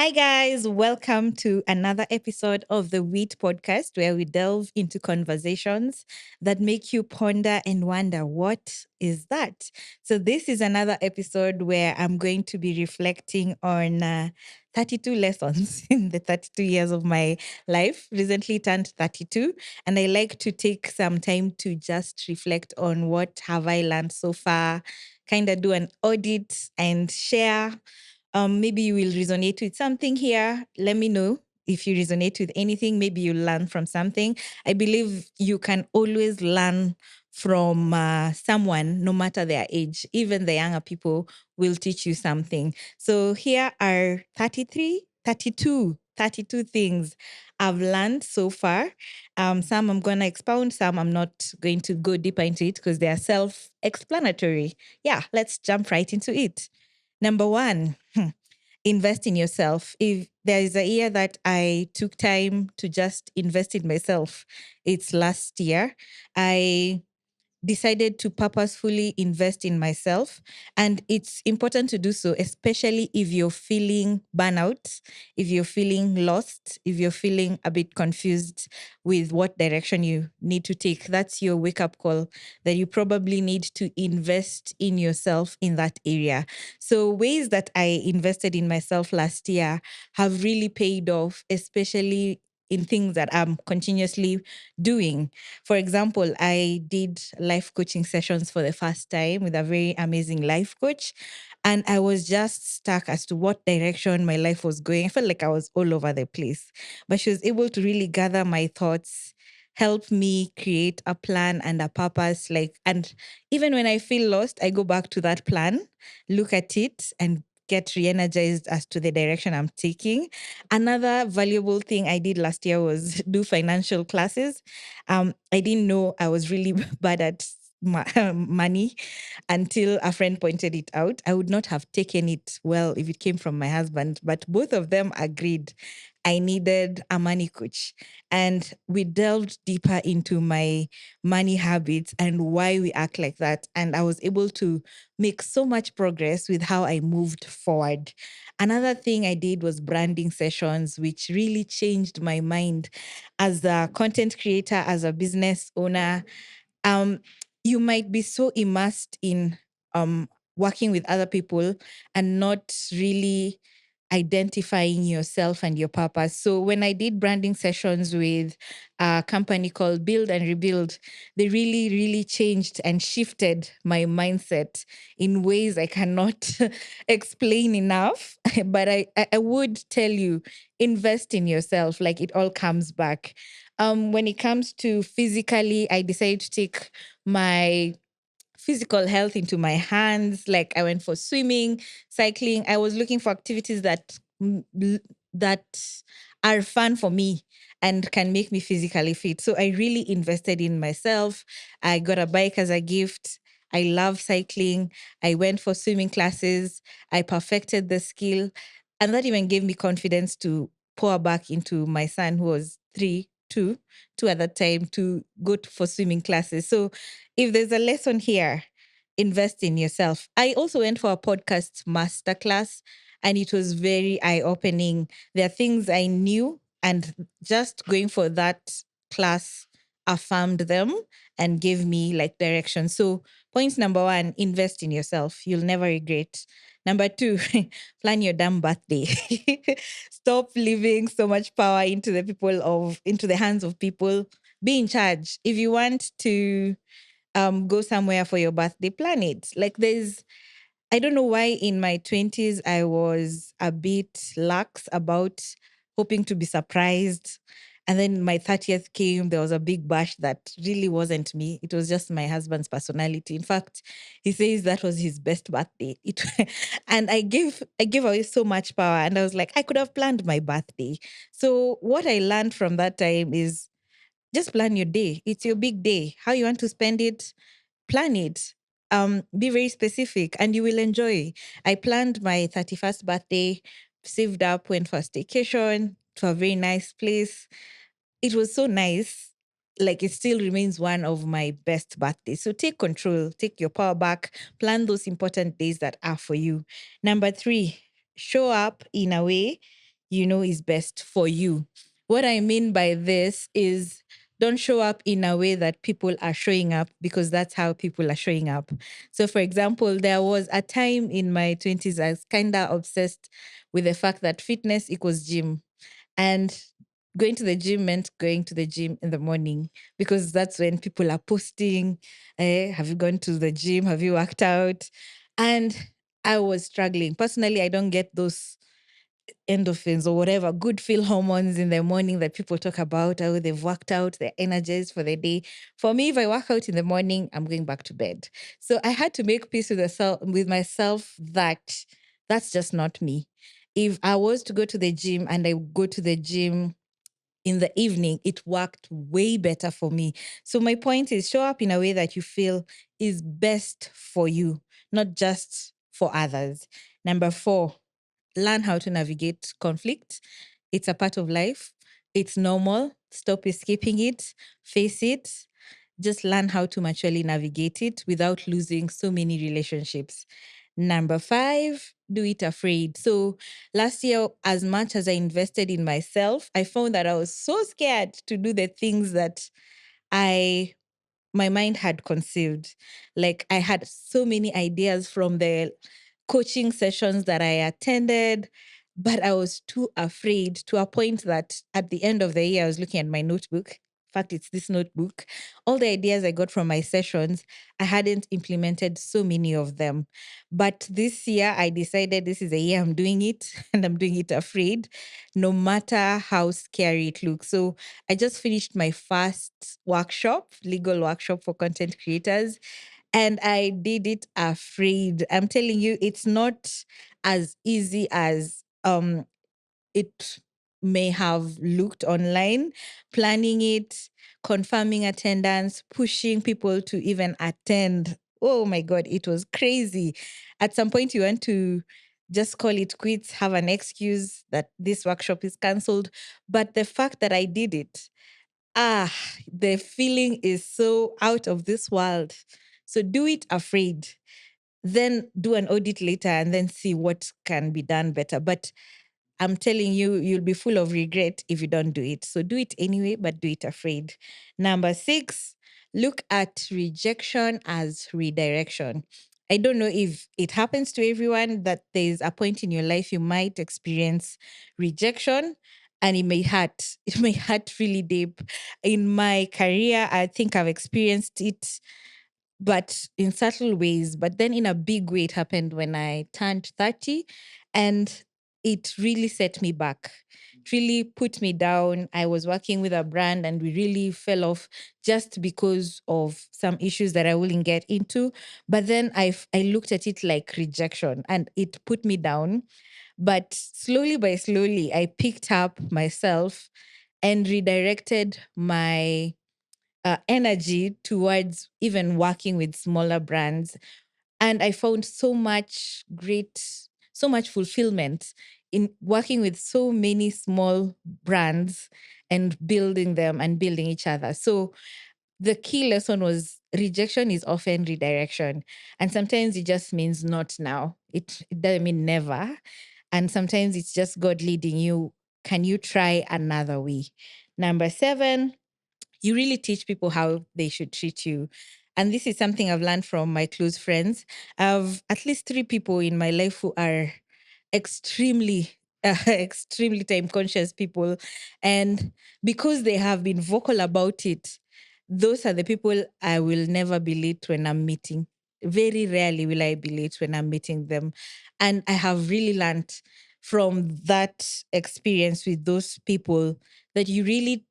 Hi, guys. Welcome to another episode of the WIT Podcast, where we delve into conversations that make you ponder and wonder, what is that? So, this is another episode where I'm going to be reflecting on 32 lessons in the 32 years of my life. Recently turned 32, and I like to take some time to just reflect on what have I learned so far, kind of do an audit and share. Maybe you will resonate with something here. Let me know if you resonate with anything. Maybe you learn from something. I believe you can always learn from someone, no matter their age. Even the younger people will teach you something. So here are 32 things I've learned so far. Some I'm going to expound, some I'm not going to go deeper into it because they are self explanatory. Yeah, let's jump right into it. Number one, invest in yourself. If there is a year that I took time to just invest in myself, it's last year. I decided to purposefully invest in myself. And it's important to do so, especially if you're feeling burnout, if you're feeling lost, if you're feeling a bit confused with what direction you need to take. That's your wake up call that you probably need to invest in yourself in that area. So, ways that I invested in myself last year have really paid off, especially in things that I'm continuously doing. For example, I did life coaching sessions for the first time with a very amazing life coach. And I was just stuck as to what direction my life was going. I felt like I was all over the place. But she was able to really gather my thoughts, help me create a plan and a purpose. And even when I feel lost, I go back to that plan, look at it, and get re-energized as to the direction I'm taking. Another valuable thing I did last year was do financial classes. I didn't know I was really bad at money until a friend pointed it out. I would not have taken it well if it came from my husband, but both of them agreed I needed a money coach. And we delved deeper into my money habits and why we act like that. And I was able to make so much progress with how I moved forward. Another thing I did was branding sessions, which really changed my mind as a content creator, as a business owner. um, you might be so immersed in working with other people and not really identifying yourself and your purpose. So when I did branding sessions with a company called Build and Rebuild, they really, really changed and shifted my mindset in ways I cannot explain enough. But I would tell you, invest in yourself. Like, it all comes back. When it comes to physically, I decided to take my physical health into my hands. Like, I went for swimming, cycling. I was looking for activities that are fun for me and can make me physically fit. So I really invested in myself. I got a bike as a gift. I love cycling. I went for swimming classes. I perfected the skill. And that even gave me confidence to pour back into my son, who was two at that time, to go for swimming classes. So if there's a lesson here, invest in yourself. I also went for a podcast masterclass, and it was very eye opening. There are things I knew, and just going for that class affirmed them and gave me like direction. So, point number one, invest in yourself. You'll never regret. Number two, plan your damn birthday. Stop leaving so much power into the hands of people. Be in charge. If you want to go somewhere for your birthday, plan it. Like, I don't know why in my 20s I was a bit lax about hoping to be surprised. And then my 30th came, there was a big bash that really wasn't me. It was just my husband's personality. In fact, he says that was his best birthday. And I gave away so much power. And I was like, I could have planned my birthday. So what I learned from that time is, just plan your day. It's your big day. How you want to spend it, plan it. Be very specific and you will enjoy. I planned my 31st birthday, saved up, went for a staycation to a very nice place. It was so nice. Like, it still remains one of my best birthdays. So take control, take your power back, plan those important days that are for you. Number three, show up in a way you know is best for you. What I mean by this is, don't show up in a way that people are showing up, because that's how people are showing up. So, for example, there was a time in my 20s I was kind of obsessed with the fact that fitness equals gym. And going to the gym meant going to the gym in the morning, because that's when people are posting, have you gone to the gym? Have you worked out? And I was struggling. Personally, I don't get those endorphins or whatever good feel hormones in the morning that people talk about. Oh, they've worked out, they're energized for the day. For me, if I work out in the morning, I'm going back to bed. So I had to make peace with myself that that's just not me. If I was to go to the gym and I go to the gym in the evening, it worked way better for me. So my point is, show up in a way that you feel is best for you, not just for others. Number 4, learn how to navigate conflict. It's a part of life. It's normal. Stop escaping it. Face it. Just learn how to maturely navigate it without losing so many relationships. Number 5, do it afraid. So last year, as much as I invested in myself, I found that I was so scared to do the things that I my mind had conceived. Like, I had so many ideas from the coaching sessions that I attended, but I was too afraid, to a point that at the end of the year, I was looking at my notebook. In fact, it's this notebook. All the ideas I got from my sessions, I hadn't implemented so many of them. But this year, I decided this is a year I'm doing it, and I'm doing it afraid, no matter how scary it looks. So I just finished my first workshop, legal workshop for content creators, and I did it afraid. I'm telling you, it's not as easy as it may have looked online. Planning it, confirming attendance, pushing people to even attend. Oh my God, it was crazy. At some point, you want to just call it quits, have an excuse that this workshop is cancelled. But the fact that I did it, the feeling is so out of this world. So do it afraid. Then do an audit later and then see what can be done better. But I'm telling you, you'll be full of regret if you don't do it. So do it anyway, but do it afraid. Number 6, look at rejection as redirection. I don't know if it happens to everyone that there's a point in your life you might experience rejection, and it may hurt. It may hurt really deep. In my career, I think I've experienced it, but in subtle ways. But then in a big way, it happened when I turned 30, and it really set me back. It really put me down. I was working with a brand and we really fell off just because of some issues that I wouldn't get into. But then I looked at it like rejection, and it put me down. But slowly by slowly, I picked up myself and redirected my energy towards even working with smaller brands. And I found so much fulfillment in working with so many small brands and building them and building each other. So the key lesson was, rejection is often redirection. And sometimes it just means not now. It doesn't mean never. And sometimes it's just God leading you. Can you try another way? Number 7, you really teach people how they should treat you. And this is something I've learned from my close friends. I've at least 3 people in my life who are extremely, extremely time conscious people. And because they have been vocal about it, those are the people I will never be late when I'm meeting. Very rarely will I be late when I'm meeting them. And I have really learned from that experience with those people that you really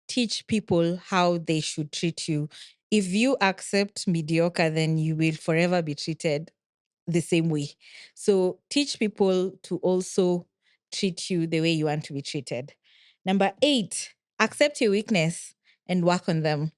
teach people how they should treat you. If you accept mediocre, then you will forever be treated the same way. So teach people to also treat you the way you want to be treated. Number 8, accept your weakness and work on them.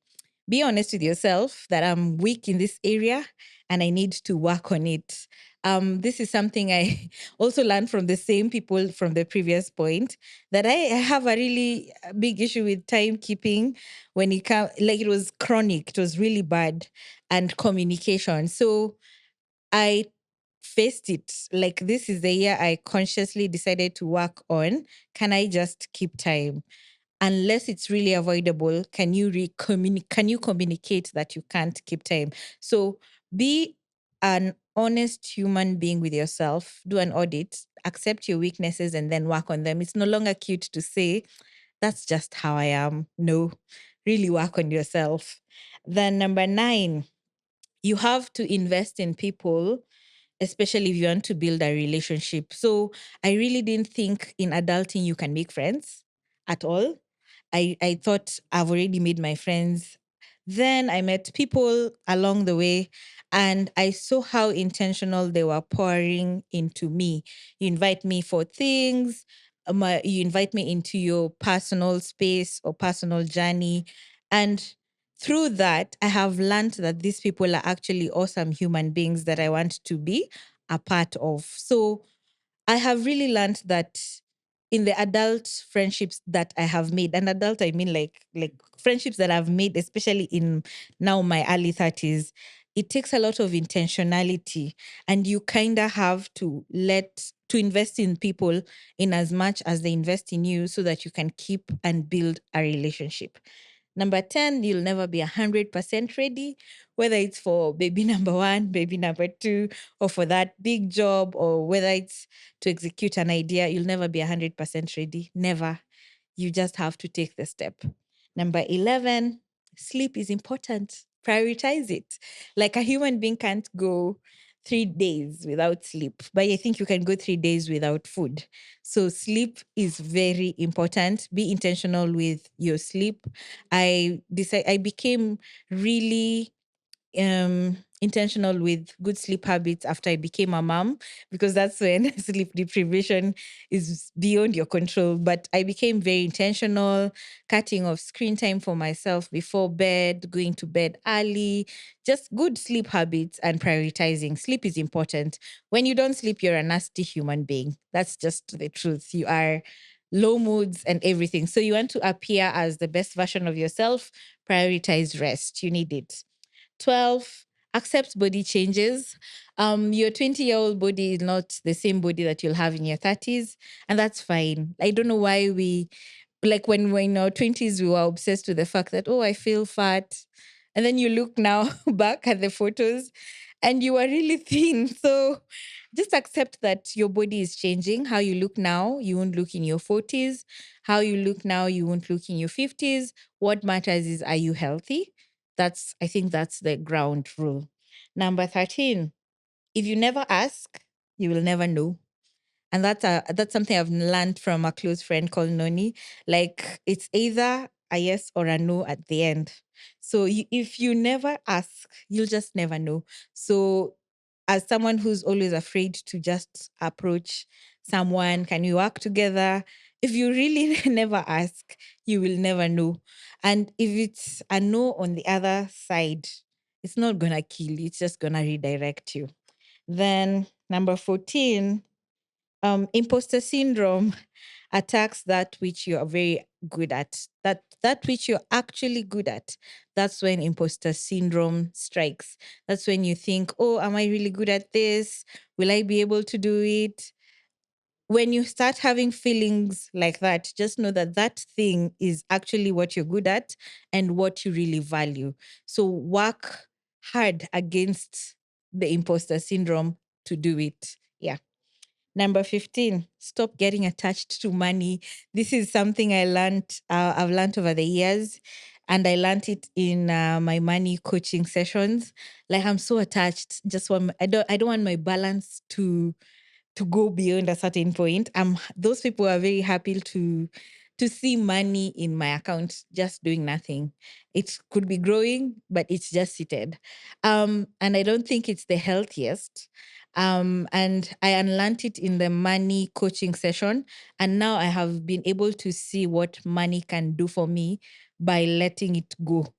Be honest with yourself that I'm weak in this area and I need to work on it. This is something I also learned from the same people from the previous point, that I have a really big issue with timekeeping when it comes, like, it was chronic, it was really bad, and communication. So I faced it. Like, this is the year I consciously decided to work on, can I just keep time? Unless it's really avoidable, can you communicate that you can't keep time? So be an honest human being with yourself, do an audit, accept your weaknesses, and then work on them. It's no longer cute to say, that's just how I am. No, really work on yourself. Then number 9, you have to invest in people, especially if you want to build a relationship. So I really didn't think in adulting you can make friends at all. I thought I've already made my friends. Then I met people along the way, and I saw how intentional they were pouring into me. You invite me for things, you invite me into your personal space or personal journey. And through that, I have learned that these people are actually awesome human beings that I want to be a part of. So I have really learned that in the adult friendships that I have made, and adult I mean like friendships that I've made, especially in now my early 30s, it takes a lot of intentionality, and you kind of have to invest in people in as much as they invest in you so that you can keep and build a relationship. Number 10, you'll never be 100% ready, whether it's for baby number 1, baby number 2, or for that big job, or whether it's to execute an idea. You'll never be 100% ready. Never. You just have to take the step. Number 11, sleep is important. Prioritize it. Like, a human being can't go 3 days without sleep, but I think you can go 3 days without food. So sleep is very important. Be intentional with your sleep. I became really intentional with good sleep habits after I became a mom, because that's when sleep deprivation is beyond your control. But I became very intentional, cutting off screen time for myself before bed, going to bed early, just good sleep habits and prioritizing. Sleep is important. When you don't sleep, you're a nasty human being. That's just the truth. You are low moods and everything. So you want to appear as the best version of yourself, prioritize rest. You need it. 12, accept body changes. Your 20-year-old body is not the same body that you'll have in your 30s, and that's fine. I don't know why when we're in our 20s, we were obsessed with the fact that, oh, I feel fat. And then you look now back at the photos and you are really thin. So just accept that your body is changing. How you look now, you won't look in your 40s. How you look now, you won't look in your 50s. What matters is, are you healthy? I think that's the ground rule. Number 13, if you never ask, you will never know. And that's something I've learned from a close friend called Noni. Like, it's either a yes or a no at the end. So if you never ask, you'll just never know. So as someone who's always afraid to just approach someone, can we work together? If you really never ask, you will never know. And if it's a no on the other side, it's not gonna kill you, it's just gonna redirect you. Then number 14, imposter syndrome attacks that which you are very good at, that which you're actually good at. That's when imposter syndrome strikes. That's when you think, oh, am I really good at this? Will I be able to do it? When you start having feelings like that, just know that that thing is actually what you're good at and what you really value. So work hard against the imposter syndrome to do it. Yeah. Number 15, stop getting attached to money. This is something I've learned over the years, and I learned it in my money coaching sessions. Like, I'm so attached. I don't want my balance to go beyond a certain point. Those people are very happy to see money in my account just doing nothing. It could be growing, but it's just seated. And I don't think it's the healthiest. And I unlearned it in the money coaching session. And now I have been able to see what money can do for me by letting it go.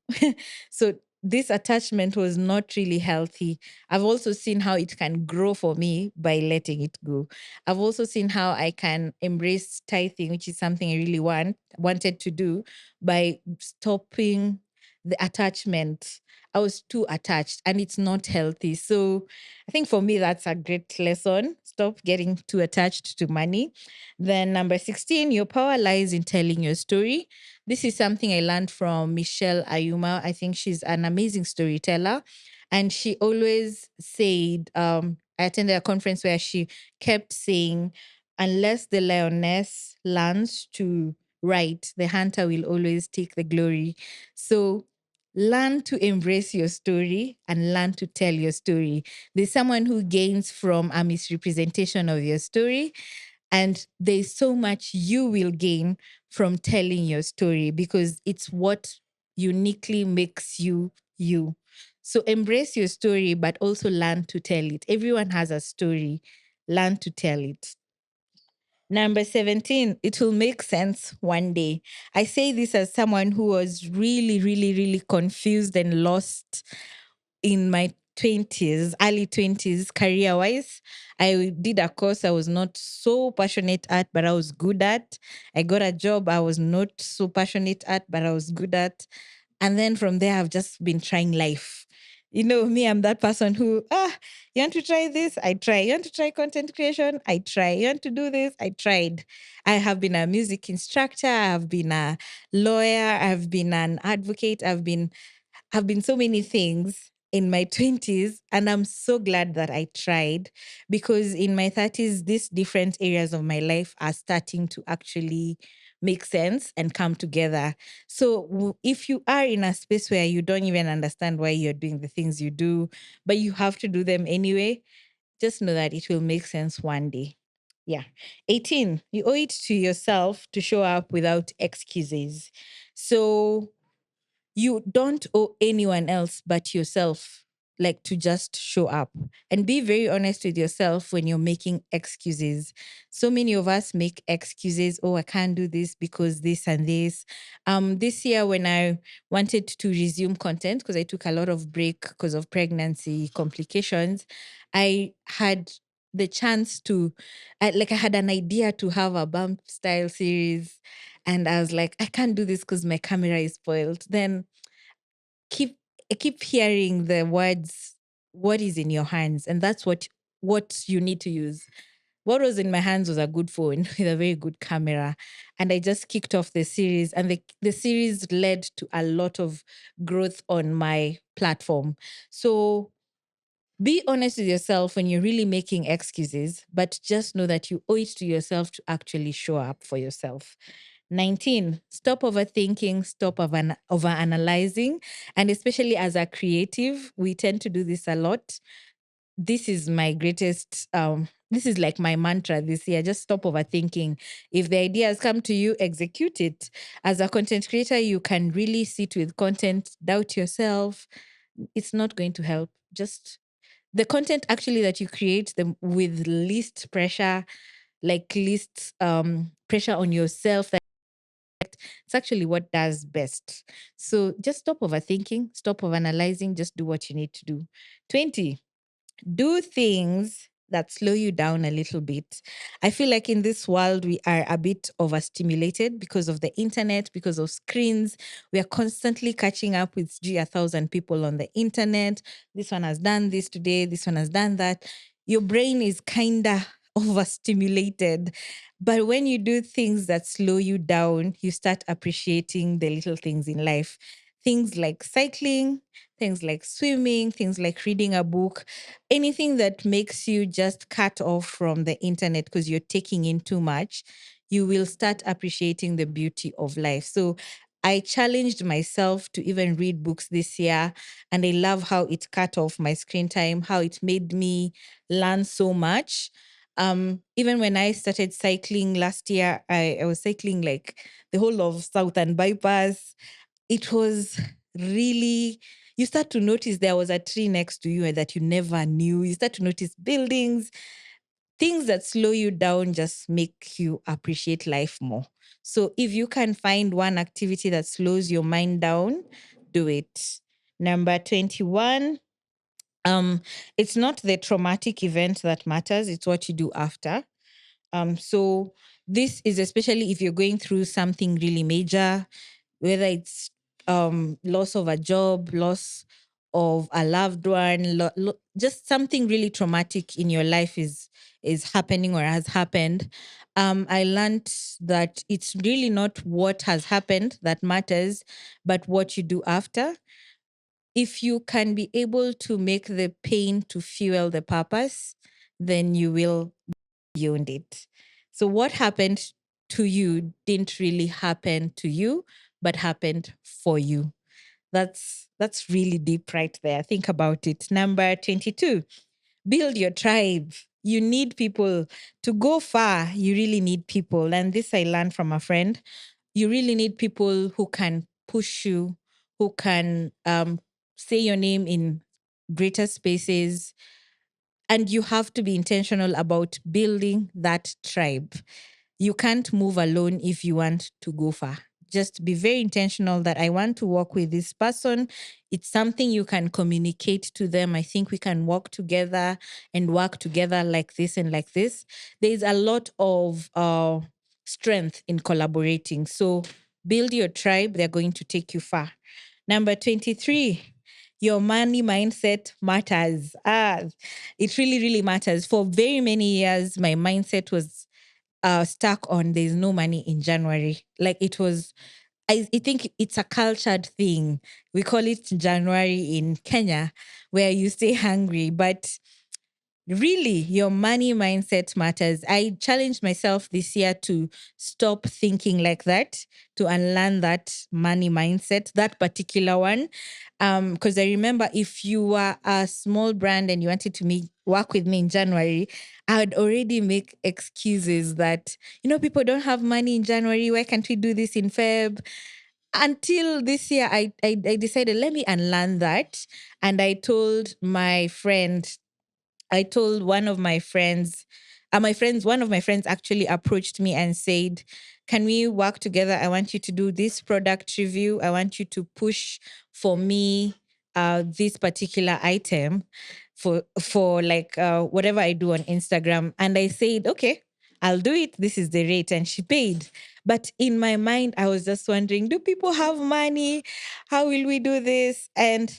So this attachment was not really healthy. I've also seen how it can grow for me by letting it go. I've also seen how I can embrace tithing, which is something I really wanted to do, by stopping the attachment I was too attached, and it's not healthy. So I think for me, that's a great lesson. Stop getting too attached to money. Then number 16, your power lies in telling your story. This is something I learned from Michelle Ayuma. I think she's an amazing storyteller. And she always said, I attended a conference where she kept saying, unless the lioness learns to write, the hunter will always take the glory. So learn to embrace your story and learn to tell your story. There's someone who gains from a misrepresentation of your story, and there's so much you will gain from telling your story because it's what uniquely makes you you. So embrace your story, but also learn to tell it. Everyone has a story. Learn to tell it. Number 17, it will make sense one day. I say this as someone who was really, really, really confused and lost in my 20s, early 20s, career wise. I did a course I was not so passionate at, but I was good at. I got a job I was not so passionate at, but I was good at. And then from there, I've just been trying life. You know, me, I'm that person who, you want to try this? I try. You want to try content creation? I try. You want to do this? I tried. I have been a music instructor. I've been a lawyer. I've been an advocate. Have been so many things in my 20s, and I'm so glad that I tried, because in my 30s these different areas of my life are starting to actually make sense and come together. So if you are in a space where you don't even understand why you're doing the things you do, but you have to do them anyway, just know that it will make sense one day. Yeah. 18, you owe it to yourself to show up without excuses. So you don't owe anyone else but yourself, like, to just show up, and be very honest with yourself when you're making excuses. So many of us make excuses. Oh, I can't do this because this and this. This year when I wanted to resume content, because I took a lot of break because of pregnancy complications, I had the chance to, I had an idea to have a bump style series, and I was like, I can't do this because my camera is spoiled. Then keep I keep hearing the words, what is in your hands? And that's what you need to use. What was in my hands was a good phone with a very good camera. And I just kicked off the series, and the series led to a lot of growth on my platform. So be honest with yourself when you're really making excuses, but just know that you owe it to yourself to actually show up for yourself. 19, stop overthinking, stop overanalyzing. And especially as a creative, we tend to do this a lot. This is my greatest, this is like my mantra this year. Just stop overthinking. If the idea has come to you, execute it. As a content creator, you can really sit with content, doubt yourself. It's not going to help. Just the content actually that you create them with least pressure, like least pressure on yourself, it's actually what does best. So just stop overthinking, stop overanalyzing, just do what you need to do. 20, do things that slow you down a little bit. I feel like in this world, we are a bit overstimulated because of the internet, because of screens. We are constantly catching up with 1,000 people on the internet. This one has done this today, this one has done that. Your brain is kind of overstimulated. But when you do things that slow you down, you start appreciating the little things in life. Things like cycling, things like swimming, things like reading a book, anything that makes you just cut off from the internet because you're taking in too much, you will start appreciating the beauty of life. So I challenged myself to even read books this year, and I love how it cut off my screen time, how it made me learn so much. Even when I started cycling last year, I was cycling like the whole of Southern Bypass. It was really, you start to notice there was a tree next to you that you never knew. You start to notice buildings, things that slow you down just make you appreciate life more. So if you can find one activity that slows your mind down, do it. Number 21, it's not the traumatic event that matters, it's what you do after. So this is especially if you're going through something really major, whether it's loss of a job, loss of a loved one, just something really traumatic in your life is happening or has happened, I learned that it's really not what has happened that matters, but what you do after. If you can be able to make the pain to fuel the purpose, then you will beyond it. So what happened to you didn't really happen to you, but happened for you. That's really deep right there. Think about it. Number 22, build your tribe. You need people to go far. You really need people. And this I learned from a friend. You really need people who can push you, who can say your name in greater spaces. And you have to be intentional about building that tribe. You can't move alone if you want to go far. Just be very intentional that I want to work with this person. It's something you can communicate to them. I think we can work together and work together like this and like this. There's a lot of strength in collaborating. So build your tribe. They're going to take you far. Number 23, your money mindset matters. It really, really matters. For very many years, my mindset was stuck on there's no money in January. Like it was, I think it's a cultured thing. We call it January in Kenya, where you stay hungry. But really, your money mindset matters. I challenged myself this year to stop thinking like that, to unlearn that money mindset, that particular one. Because I remember if you were a small brand and you wanted to work with me in January, I would already make excuses that, people don't have money in January. Why can't we do this in Feb? Until this year, I decided, let me unlearn that. And I told one of my friends, one of my friends actually approached me and said, can we work together? I want you to do this product review. I want you to push for me this particular item for like whatever I do on Instagram. And I said, okay, I'll do it. This is the rate. And she paid. But in my mind, I was just wondering, do people have money? How will we do this? And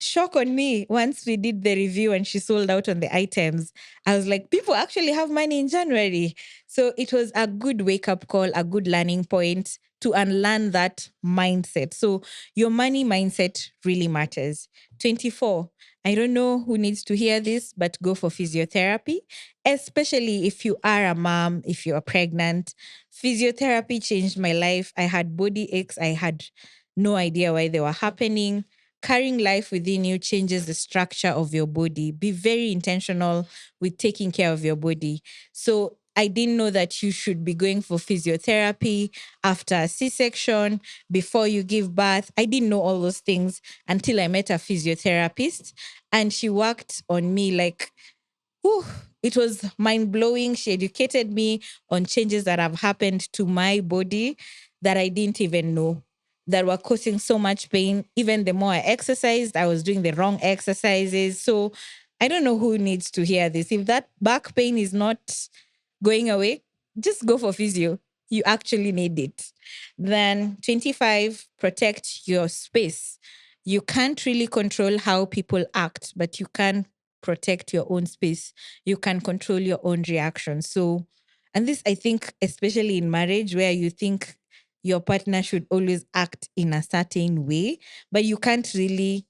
shock on me, once we did the review and she sold out on the items, I was like, people actually have money in January. So it was a good wake up call, a good learning point to unlearn that mindset. So your money mindset really matters. 24, I don't know who needs to hear this, but go for physiotherapy, especially if you are a mom, if you are pregnant. Physiotherapy changed my life. I had body aches. I had no idea why they were happening. Carrying life within you changes the structure of your body. Be very intentional with taking care of your body. So I didn't know that you should be going for physiotherapy after a C-section, before you give birth. I didn't know all those things until I met a physiotherapist, and she worked on me like, whew, it was mind blowing. She educated me on changes that have happened to my body that I didn't even know, that were causing so much pain. Even the more I exercised, I was doing the wrong exercises. So I don't know who needs to hear this. If that back pain is not going away, just go for physio. You actually need it. Then 25, protect your space. You can't really control how people act, but you can protect your own space. You can control your own reactions. So, and this, I think, especially in marriage, where you think your partner should always act in a certain way, but you can't really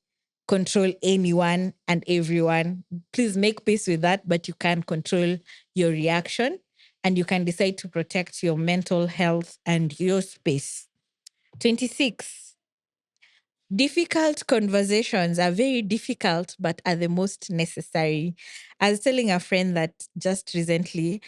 control anyone and everyone. Please make peace with that, but you can control your reaction, and you can decide to protect your mental health and your space. 26, difficult conversations are very difficult, but are the most necessary. I was telling a friend that just recently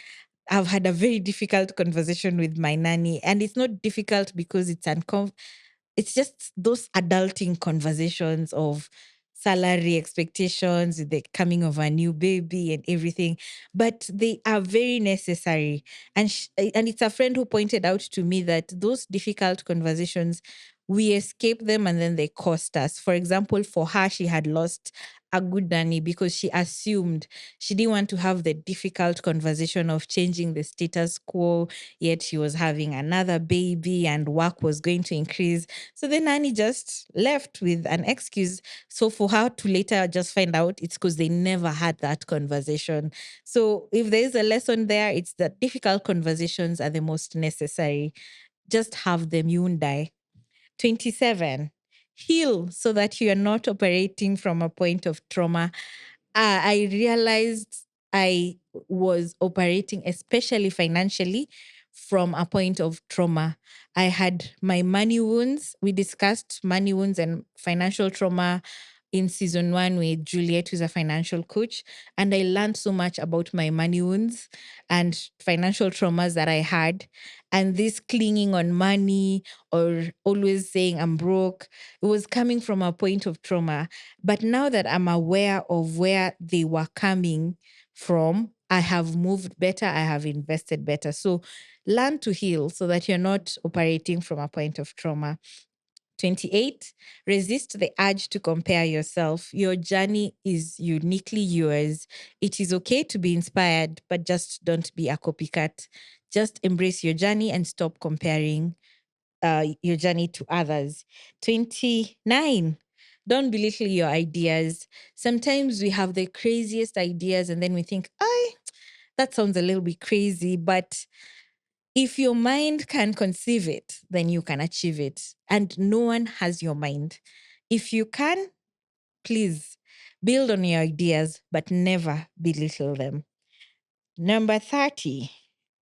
I've had a very difficult conversation with my nanny, and it's not difficult because it's just those adulting conversations of salary expectations, the coming of a new baby and everything, but they are very necessary. And it's a friend who pointed out to me that those difficult conversations, we escape them and then they cost us. For example, for her, she had lost a good nanny because she assumed she didn't want to have the difficult conversation of changing the status quo, yet she was having another baby and work was going to increase. So the nanny just left with an excuse. So for her to later just find out it's because they never had that conversation. So if there is a lesson there, it's that difficult conversations are the most necessary. Just have them, you won't die. 27, heal so that you are not operating from a point of trauma. I realized I was operating, especially financially, from a point of trauma. I had my money wounds. We discussed money wounds and financial trauma in season one with Juliet, who's a financial coach. And I learned so much about my money wounds and financial traumas that I had. And this clinging on money or always saying I'm broke, it was coming from a point of trauma. But now that I'm aware of where they were coming from, I have moved better, I have invested better. So learn to heal so that you're not operating from a point of trauma. 28, resist the urge to compare yourself. Your journey is uniquely yours. It is okay to be inspired, but just don't be a copycat. Just embrace your journey and stop comparing your journey to others. 29, don't belittle your ideas. Sometimes we have the craziest ideas and then we think, that sounds a little bit crazy, but if your mind can conceive it, then you can achieve it. And no one has your mind. If you can, please build on your ideas, but never belittle them. Number 30,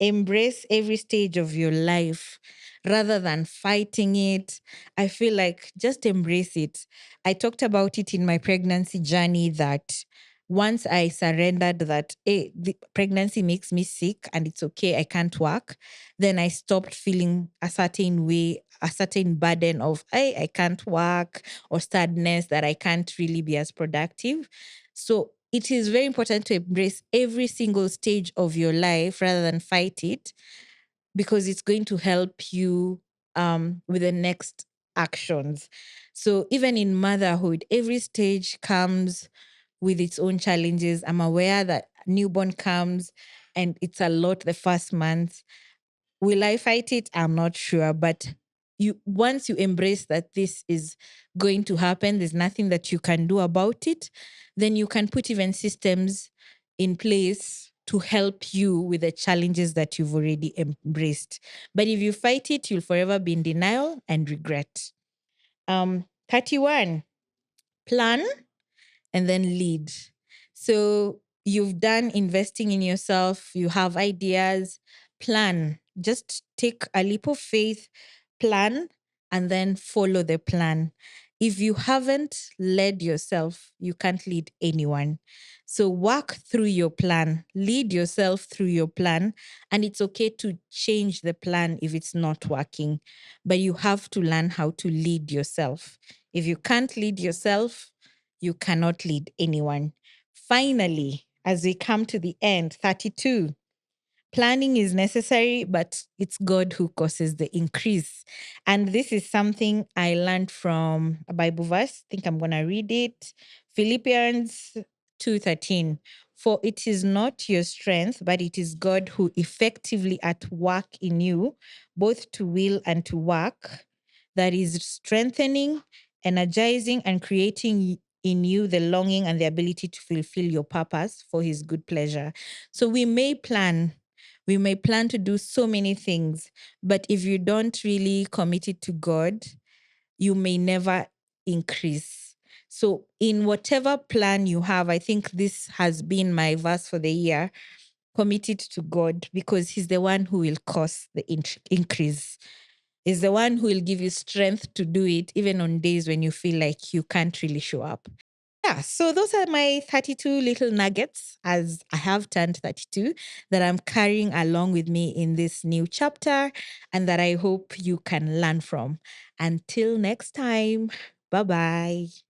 embrace every stage of your life rather than fighting it. I feel like just embrace it. I talked about it in my pregnancy journey that once I surrendered that the pregnancy makes me sick and it's okay, I can't work, then I stopped feeling a certain way, a certain burden of I can't work or sadness that I can't really be as productive. So it is very important to embrace every single stage of your life rather than fight it because it's going to help you with the next actions. So even in motherhood, every stage comes with its own challenges. I'm aware that newborn comes and it's a lot the first month. Will I fight it? I'm not sure. But once you embrace that this is going to happen, there's nothing that you can do about it, then you can put even systems in place to help you with the challenges that you've already embraced. But if you fight it, you'll forever be in denial and regret. 31, plan and then lead. So you've done investing in yourself, you have ideas, plan. Just take a leap of faith, plan, and then follow the plan. If you haven't led yourself, you can't lead anyone. So work through your plan, lead yourself through your plan, and it's okay to change the plan if it's not working. But you have to learn how to lead yourself. If you can't lead yourself, you cannot lead anyone. Finally, as we come to the end, 32, planning is necessary, but it's God who causes the increase. And this is something I learned from a Bible verse. I think I'm going to read it. Philippians 2:13. For it is not your strength, but it is God who effectively at work in you, both to will and to work, that is strengthening, energizing, and creating in you the longing and the ability to fulfill your purpose for his good pleasure. So we may plan to do so many things, but if you don't really commit it to God, you may never increase. So, in whatever plan you have, I think this has been my verse for the year, commit it to God because He's the one who will cause the increase. He's the one who will give you strength to do it, even on days when you feel like you can't really show up. Yeah, so those are my 32 little nuggets as I have turned 32 that I'm carrying along with me in this new chapter and that I hope you can learn from. Until next time, bye bye.